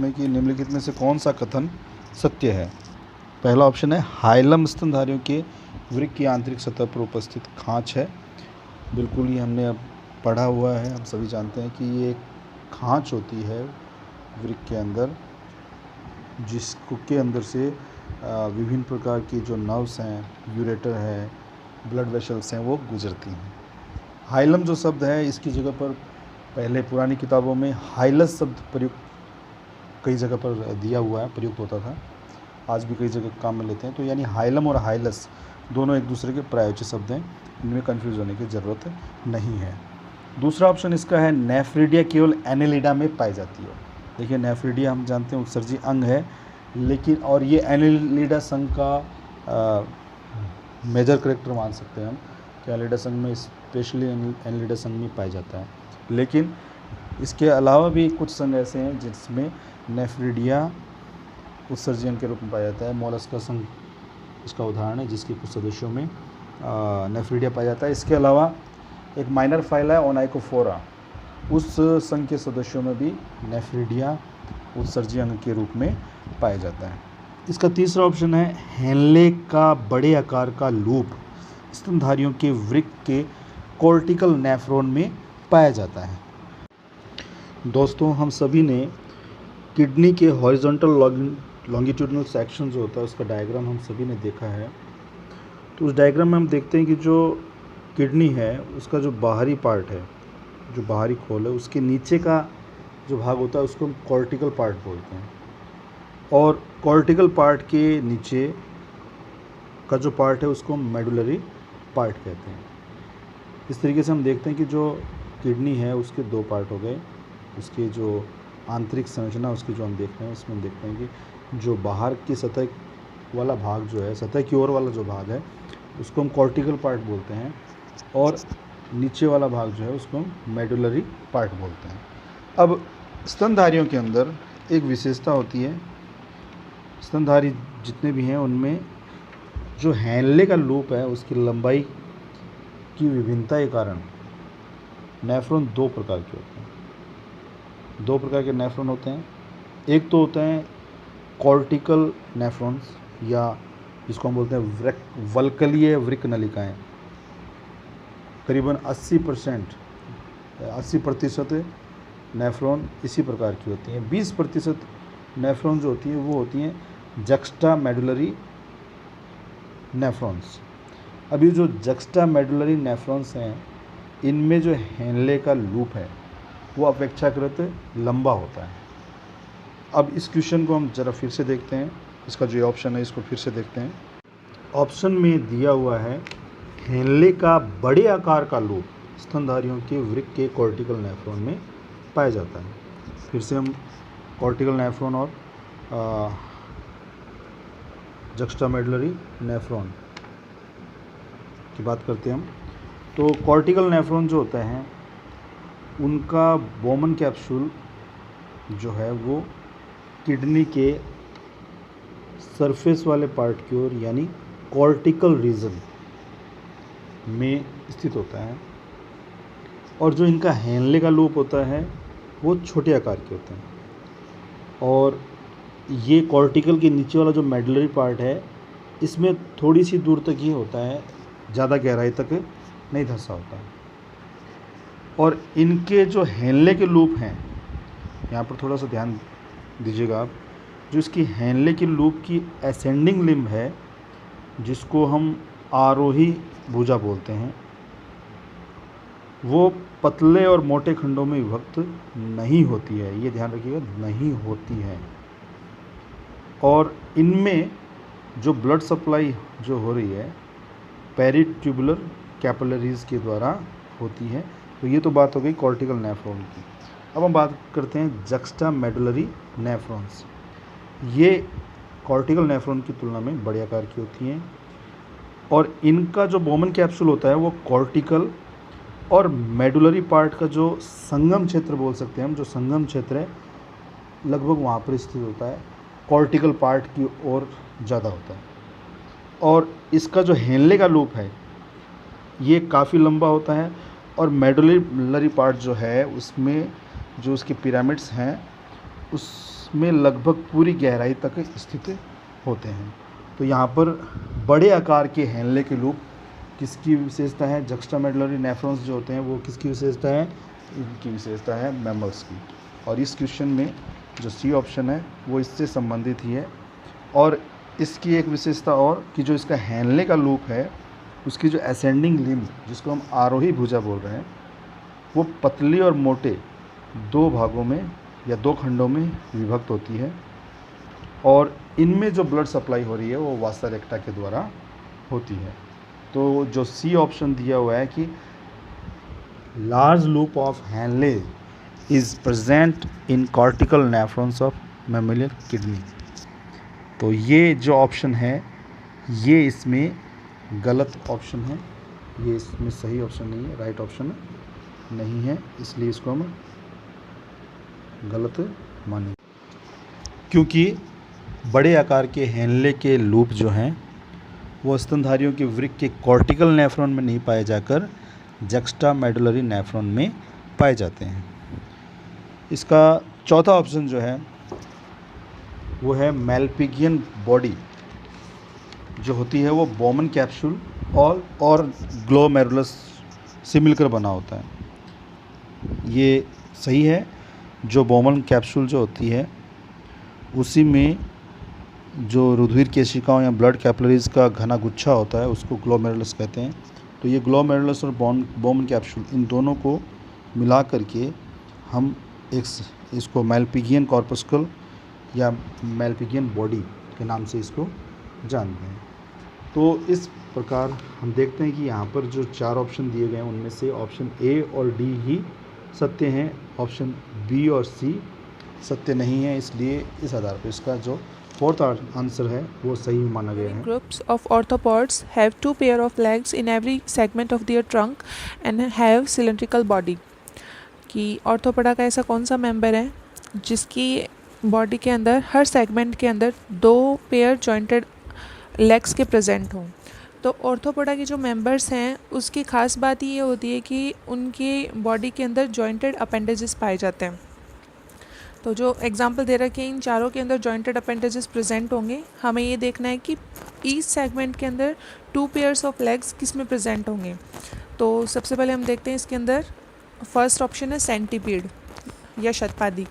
इसमें कि निम्नलिखित में से कौन सा कथन सत्य है। पहला ऑप्शन है हाइलम स्तनधारियों के वृक्क की आंतरिक सतह पर उपस्थित खांच है। बिल्कुल ही हमने अब पढ़ा हुआ है, हम सभी जानते हैं कि ये खांच होती है वृक्क के अंदर, जिसके अंदर से विभिन्न प्रकार की जो नर्व्स हैं, यूरेटर है, ब्लड वेसल्स हैं, वो गुजरती हैं। हाइलम जो शब्द है, इसकी जगह पर पहले पुरानी किताबों में हाइलस शब्द प्रयुक्त कई जगह पर दिया हुआ है, प्रयुक्त होता था, आज भी कई जगह काम में लेते हैं। तो यानी हाइलम और हाइलस दोनों एक दूसरे के प्रायोज्य शब्द हैं, इनमें कन्फ्यूज होने की ज़रूरत नहीं है। दूसरा ऑप्शन इसका है नेफ्रिडिया केवल एनेलिडा में पाई जाती है। देखिए नेफ्रिडिया हम जानते हैं उत्सर्जी अंग है, लेकिन और ये एनेलिडा संघ का मेजर करेक्टर मान सकते हैं हम कि एनेलिडा संघ में, स्पेशली एनेलिडा संघ में पाया जाता है। लेकिन इसके अलावा भी कुछ संघ ऐसे हैं जिसमें नेफ्रिडिया उत्सर्जी अंग के रूप में पाया जाता है। मोलस्का संघ इसका उदाहरण है, जिसके कुछ सदस्यों में नेफ्रिडिया पाया जाता है। इसके अलावा एक माइनर फाइला है ओनाइकोफोरा, उस संघ के सदस्यों में भी नेफ्रिडिया उत्सर्जी अंग के रूप में पाया जाता है। इसका तीसरा ऑप्शन है हेनले का बड़े आकार का लूप स्तनधारियों के वृक्क के कॉर्टिकल नेफ्रॉन में पाया जाता है। दोस्तों, हम सभी ने किडनी के हॉरिजॉन्टल लॉन्गिट्यूडिनल सेक्शन जो होता है उसका डायग्राम हम सभी ने देखा है। तो उस डायग्राम में हम देखते हैं कि जो किडनी है उसका जो बाहरी पार्ट है, जो बाहरी खोल है, उसके नीचे का जो भाग होता है उसको हम कॉर्टिकल पार्ट बोलते हैं, और कॉर्टिकल पार्ट के नीचे का जो पार्ट है उसको हम मेडुलरी पार्ट कहते हैं। इस तरीके से हम देखते हैं कि जो किडनी है उसके दो पार्ट हो गए, उसके जो आंतरिक संरचना उसकी जो हम देख रहे हैं, इसमें हम देखते हैं कि जो बाहर की सतह वाला भाग जो है, सतह की ओर वाला जो भाग है उसको हम कॉर्टिकल पार्ट बोलते हैं, और नीचे वाला भाग जो है उसको हम मेडुलरी पार्ट बोलते हैं। अब स्तनधारियों के अंदर एक विशेषता होती है, स्तनधारी जितने भी हैं उनमें जो हेनले का लूप है उसकी लंबाई की विभिन्नता के कारण नेफ्रॉन दो प्रकार के होते हैं। दो प्रकार के नेफ्रॉन होते हैं। एक तो होते हैं कॉर्टिकल नेफ्रॉन्स, या जिसको हम बोलते हैं वल्कलीय वृक्क नलिकाएँ। करीबन 80% नेफ्रॉन इसी प्रकार की होती हैं। 20% नेफ्रॉन जो होती है वो होती हैं जक्स्टा मेडुलरी नेफ्रॉन्स। अभी जो जक्स्टा मेडुलरी नेफ्रॉन्स हैं, इनमें जो हेनले का लूप है वो अपेक्षाकृत लंबा होता है। अब इस क्वेश्चन को हम ज़रा फिर से देखते हैं, इसका जो ऑप्शन है इसको फिर से देखते हैं। ऑप्शन में दिया हुआ है हेनले का बड़े आकार का लूप स्तनधारियों के वृक्क के कॉर्टिकल नेफ्रॉन में पाया जाता है। फिर से हम कॉर्टिकल नेफ्रॉन और जक्स्टामेडुलरी नेफ्रॉन की बात करते हैं हम। तो कॉर्टिकल नेफ्रॉन जो होता है उनका बोमन कैप्सूल जो है वो किडनी के सरफेस वाले पार्ट की ओर, यानी कॉर्टिकल रीजन में स्थित होता है, और जो इनका हेनले का लूप होता है वो छोटे आकार के होते हैं, और ये कॉर्टिकल के नीचे वाला जो मेडुलरी पार्ट है इसमें थोड़ी सी दूर तक ही होता है, ज़्यादा गहराई तक नहीं धंसा होता है। और इनके जो हेनले के लूप हैं, यहाँ पर थोड़ा सा ध्यान दीजिएगा आप, जो इसकी हेनले के लूप की असेंडिंग लिम्ब है जिसको हम आरोही भुजा बोलते हैं, वो पतले और मोटे खंडों में विभक्त नहीं होती है, ये ध्यान रखिएगा, नहीं होती है। और इनमें जो ब्लड सप्लाई जो हो रही है पेरिट्यूबुलर कैपिलरीज के द्वारा होती है। तो ये तो बात हो गई कॉर्टिकल नेफ्रॉन की। अब हम बात करते हैं जक्स्टा मेडुलरी नेफ्रॉन्स। ये कॉर्टिकल नेफ्रॉन की तुलना में बड़े आकार की होती हैं, और इनका जो बोमन कैप्सूल होता है वो कॉर्टिकल और मेडुलरी पार्ट का जो संगम क्षेत्र बोल सकते हैं हम, जो संगम क्षेत्र है लगभग वहाँ पर स्थित होता है, कॉर्टिकल पार्ट की ओर ज़्यादा होता है। और इसका जो हेनले का लूप है ये काफ़ी लंबा होता है, और मेडुलरी पार्ट जो है उसमें जो उसके पिरामिड्स हैं उसमें लगभग पूरी गहराई तक स्थित होते हैं। तो यहाँ पर बड़े आकार के हेनले के लूप किसकी विशेषता है? जक्स्टामेडुलरी नेफ्रॉन्स जो होते हैं वो किसकी विशेषता है? इनकी विशेषता है मैमल्स की। और इस क्वेश्चन में जो सी ऑप्शन है वो इससे संबंधित ही है। और इसकी एक विशेषता और कि जो इसका हेनले का लूप है उसकी जो असेंडिंग लिम्ब जिसको हम आरोही भुजा बोल रहे हैं वो पतली और मोटे दो भागों में या दो खंडों में विभक्त होती है। और इनमें जो ब्लड सप्लाई हो रही है वो वासा रेक्टा के द्वारा होती है। तो जो सी ऑप्शन दिया हुआ है कि large loop of Henle is present in cortical nephrons of mammalian kidney, तो ये जो ऑप्शन है ये इसमें गलत ऑप्शन है, ये इसमें सही ऑप्शन नहीं है, राइट ऑप्शन नहीं है, इसलिए इसको हम गलत मानेंगे। क्योंकि बड़े आकार के हेनले के लूप जो हैं वो स्तनधारियों के वृक्क के कॉर्टिकल नेफ्रॉन में नहीं पाए जाकर जक्स्टामेडुलरी नेफ्रॉन में पाए जाते हैं। इसका चौथा ऑप्शन जो है वो है मैलपिगियन बॉडी जो होती है वो बोमन कैप्सूल और ग्लोमेरुलस से मिलकर बना होता है। ये सही है। जो बोमन कैप्सूल जो होती है उसी में जो रुधिर केशिकाओं या ब्लड कैपिलरीज का घना गुच्छा होता है उसको ग्लोमेरुलस कहते हैं। तो ये ग्लोमेरुलस और बोमन कैप्सूल इन दोनों को मिला करके हम इसको मैलपिगियन कॉर्पस्कल या मैलपिगियन बॉडी के नाम से इसको जानते हैं। तो इस प्रकार हम देखते हैं कि यहाँ पर जो चार ऑप्शन दिए गए हैं उनमें से ऑप्शन ए और डी ही सत्य हैं, ऑप्शन बी और सी सत्य नहीं है। इसलिए इस आधार पर इसका जो फोर्थ आंसर है वो सही माना गया है। Groups of arthropods have two pair of legs in every segment of their trunk and have cylindrical body। कि ऑर्थोपोडा का ऐसा कौन सा मेंबर है जिसकी बॉडी के अंदर हर सेगमेंट के अंदर दो पेयर जॉइंटेड लेग्स के प्रेजेंट हों। तो ऑर्थोपोडा के जो मेंबर्स हैं उसकी ख़ास बात ये होती है कि उनकी बॉडी के अंदर जॉइंटेड अपेंडेजेस पाए जाते हैं। तो जो एग्जांपल दे रखे हैं इन चारों के अंदर जॉइंटेड अपेंडेजेस प्रेजेंट होंगे। हमें ये देखना है कि ईच सेगमेंट के अंदर टू पेयर्स ऑफ लेग्स किस में प्रेजेंट होंगे। तो सबसे पहले हम देखते हैं इसके अंदर फर्स्ट ऑप्शन है सेंटीपीड या शतपादी।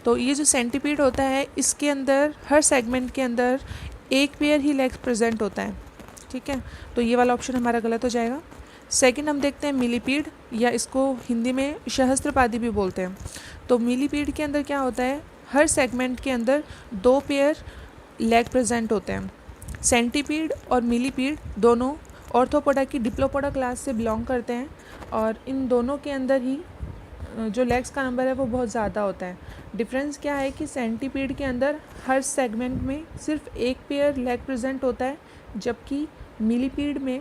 तो ये जो सेंटीपीड होता है इसके अंदर हर सेगमेंट के अंदर एक पेयर ही लेग्स प्रेजेंट होता है। ठीक है, तो ये वाला ऑप्शन हमारा गलत हो जाएगा। सेकंड हम देखते हैं मिलीपीड या इसको हिंदी में सहस्त्रपादी भी बोलते हैं। तो मिलीपीड के अंदर क्या होता है, हर सेगमेंट के अंदर दो पेयर लेग प्रेजेंट होते हैं। सेंटीपीड और मिलीपीड दोनों ऑर्थोपोडा की डिप्लोपोडा क्लास से बिलोंग करते हैं और इन दोनों के अंदर ही जो लेग्स का नंबर है वो बहुत ज़्यादा होता है। डिफरेंस क्या है कि सेंटीपीड के अंदर हर सेगमेंट में सिर्फ एक पेयर लेग प्रेजेंट होता है, जबकि मिलीपीड में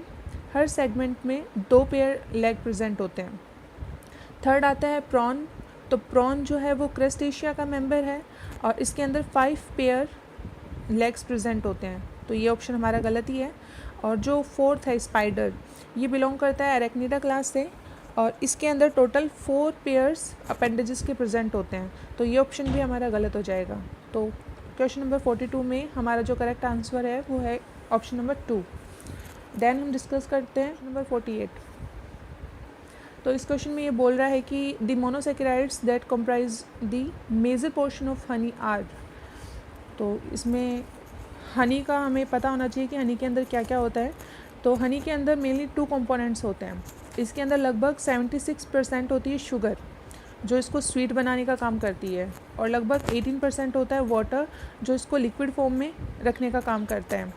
हर सेगमेंट में दो पेयर लेग प्रेजेंट होते हैं। थर्ड आता है प्रॉन। तो प्रॉन जो है वो क्रस्टेशिया का मेंबर है और इसके अंदर 5 पेयर लेग्स प्रेजेंट होते हैं। तो ये ऑप्शन हमारा गलत ही है। और जो फोर्थ है स्पाइडर, ये बिलोंग करता है एरेक्निडा क्लास से और इसके अंदर टोटल 4 पेयर्स अपेंडेजेस के प्रेजेंट होते हैं। तो ये ऑप्शन भी हमारा गलत हो जाएगा। तो क्वेश्चन नंबर 42 में हमारा जो करेक्ट आंसर है वो है ऑप्शन नंबर 2। देन हम डिस्कस करते हैं नंबर 48। तो इस क्वेश्चन में ये बोल रहा है कि the monosaccharides that comprise the major portion of honey are. तो इसमें हनी का हमें पता होना चाहिए कि हनी के अंदर क्या क्या होता है। तो हनी के अंदर मेनली 2 कंपोनेंट्स होते हैं। इसके अंदर लगभग 76% होती है शुगर जो इसको स्वीट बनाने का काम करती है और लगभग 18% होता है वाटर जो इसको लिक्विड फॉर्म में रखने का काम करता है।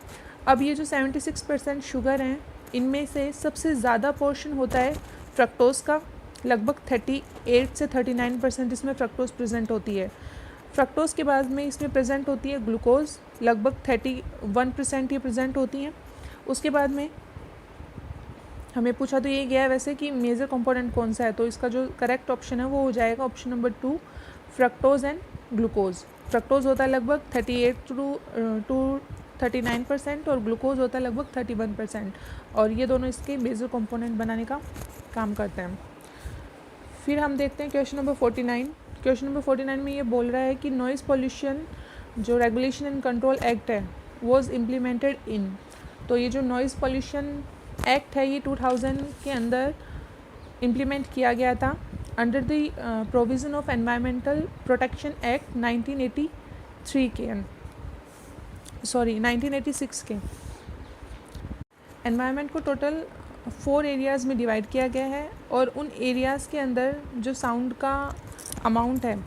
अब ये जो 76% शुगर हैं इनमें से सबसे ज़्यादा पोर्शन होता है फ्रक्टोज का, लगभग 38 से 39% इसमें फ्रक्टोज प्रेजेंट होती है। फ्रक्टोज के बाद में इसमें प्रेजेंट होती है ग्लूकोज, लगभग 31% ये प्रेजेंट होती हैं। उसके बाद में हमें पूछा तो ये गया है वैसे कि मेजर कंपोनेंट कौन सा है। तो इसका जो करेक्ट ऑप्शन है वो हो जाएगा option number 2 fructose and glucose. Fructose होता है लगभग 38 to 39% और ग्लूकोज होता है लगभग 31% और ये दोनों इसके मेजर कंपोनेंट बनाने का काम करते हैं। फिर हम देखते हैं क्वेश्चन नंबर 49। क्वेश्चन नंबर 49 में ये बोल रहा है कि नॉइज़ पोल्यूशन जो रेगुलेशन एंड कंट्रोल एक्ट है वॉज इम्प्लीमेंटेड इन, तो ये जो नॉइज़ पोल्यूशन एक्ट है ये 2000 के अंदर इम्प्लीमेंट किया गया था under the provision of environmental protection act 1983 के 1986 के। एनवायरनमेंट को टोटल 4 एरियाज़ में डिवाइड किया गया है और उन एरियाज़ के अंदर जो साउंड का अमाउंट है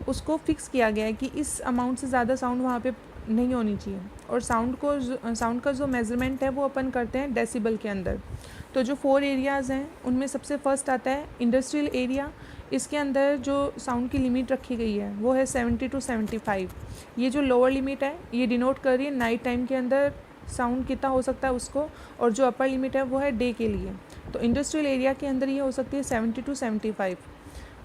उसको फिक्स किया गया है कि इस अमाउंट से ज़्यादा साउंड वहाँ पे नहीं होनी चाहिए। और साउंड का जो मेज़रमेंट है वो अपन करते हैं डेसिबल के अंदर। तो जो 4 एरियाज़ हैं उनमें सबसे फर्स्ट आता है इंडस्ट्रियल एरिया। इसके अंदर जो साउंड की लिमिट रखी गई है वो है 70 to 75। ये जो लोअर लिमिट है ये डिनोट कर रही है नाइट टाइम के अंदर साउंड कितना हो सकता है उसको, और जो अपर लिमिट है वो है डे के लिए। तो इंडस्ट्रियल एरिया के अंदर ये हो सकती है 70 to 75।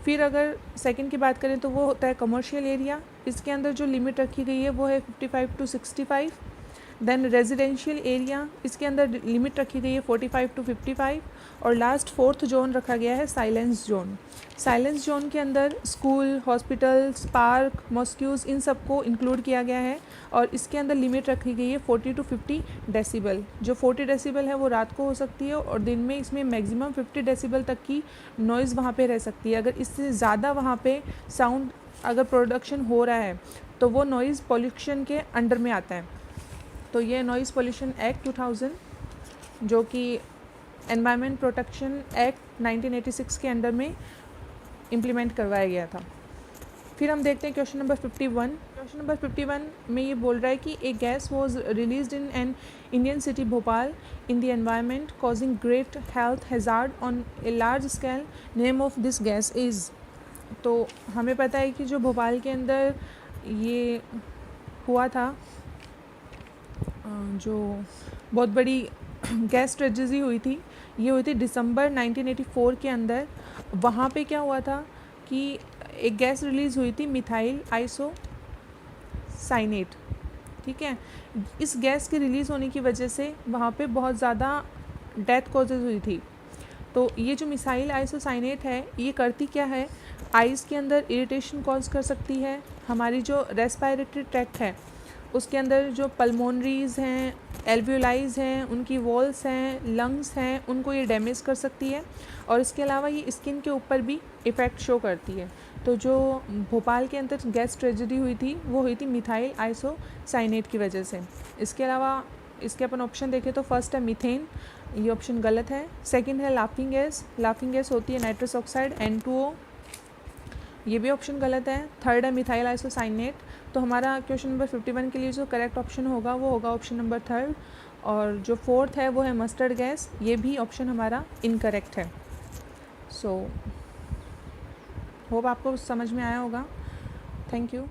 फिर अगर सेकंड की बात करें तो वो होता है कमर्शियल एरिया। इसके अंदर जो लिमिट रखी गई है वो है 55 to 65। देन रेजिडेंशियल एरिया, इसके अंदर लिमिट रखी गई है 45 to 55। और लास्ट 4th जोन रखा गया है साइलेंस जोन। साइलेंस जोन के अंदर स्कूल, हॉस्पिटल्स, पार्क, मॉस्क्यूज़ इन सबको इंक्लूड किया गया है और इसके अंदर लिमिट रखी गई है 40 to 50 डेसिबल। जो 40 डेसिबल है वो रात को हो सकती है और दिन में इसमें मैक्सिमम 50 डेसिबल तक की नॉइज़ वहाँ पे रह सकती है। अगर इससे ज़्यादा वहाँ पे साउंड अगर प्रोडक्शन हो रहा है तो वो नॉइज़ पॉल्यूशन के अंडर में आता है। तो ये नॉइज़ पोल्यूशन एक्ट 2000 जो कि एनवायरनमेंट प्रोटेक्शन एक्ट 1986 के अंडर में इम्प्लीमेंट करवाया गया था। फिर हम देखते हैं क्वेश्चन नंबर 51। क्वेश्चन नंबर 51 में ये बोल रहा है कि a gas was released in an Indian city Bhopal in the environment causing great health hazard on a large scale, name of this gas is. तो हमें पता है कि जो भोपाल के अंदर ये हुआ था जो बहुत बड़ी गैस ट्रेजेडी हुई थी, ये हुई थी दिसंबर 1984 के अंदर। वहाँ पे क्या हुआ था कि एक गैस रिलीज़ हुई थी मिथाइल आइसोसाइनेट, ठीक है। इस गैस के रिलीज़ होने की वजह से वहाँ पे बहुत ज़्यादा डेथ कॉजेज़ हुई थी। तो ये जो मिथाइल आइसोसाइनेट है ये करती क्या है, आइस के अंदर इरिटेशन कॉज कर सकती है। हमारी जो रेस्पायरेटरी ट्रैक्ट है उसके अंदर जो पल्मोनरीज़ हैं, एल्वियोलाइज हैं, उनकी वॉल्स हैं, लंग्स हैं, उनको ये डैमेज कर सकती है। और इसके अलावा ये स्किन के ऊपर भी इफ़ेक्ट शो करती है। तो जो भोपाल के अंदर गैस ट्रेजेडी हुई थी वो हुई थी मिथाइल आइसोसाइनेट की वजह से। इसके अलावा इसके अपन ऑप्शन देखें तो फर्स्ट है मीथेन, ये ऑप्शन गलत है। सेकंड है लाफिंग गैस होती है नाइट्रस ऑक्साइड N2O, ये भी ऑप्शन गलत है। थर्ड है मिथाइल आइसोसाइनेट। तो हमारा क्वेश्चन नंबर 51 के लिए जो करेक्ट ऑप्शन होगा वो होगा ऑप्शन नंबर 3। और जो 4th है वो है मस्टर्ड गैस, ये भी ऑप्शन हमारा इनकरेक्ट है। सो होप आपको समझ में आया होगा। Thank you.